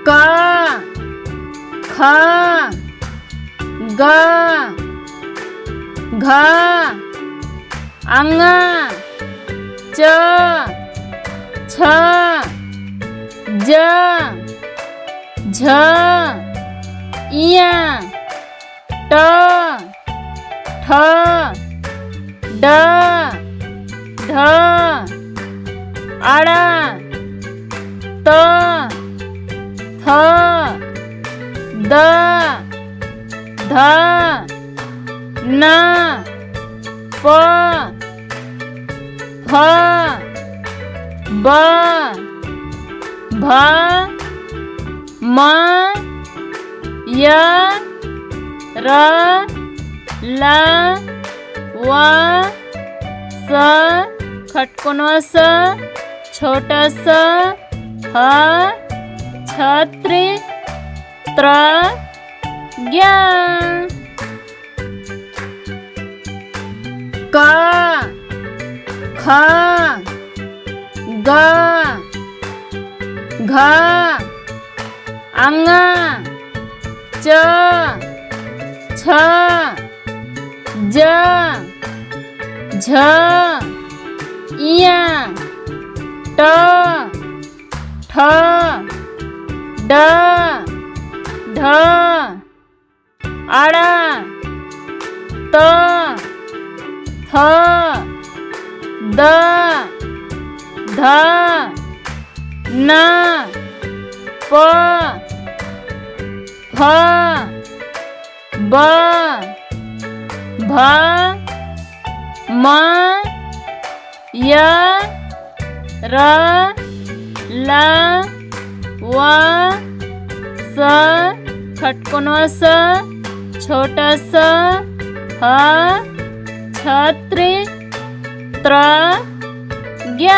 क ख ग घ अंग च छ ज झ इया ट ठ ड ढ आड़ा त थ द ध न प फ ब भ म य र ल व स खटकोनवा स छोटा स ह छत्री त्र ज्ञ क ख ग घ अंग च छ ज झ इया ट ठ ड ढ आड़ा त थ द ध न प फ ब भ म य र ल व स खटकोनवा स छोटा स ह छत्री त्र ज्ञ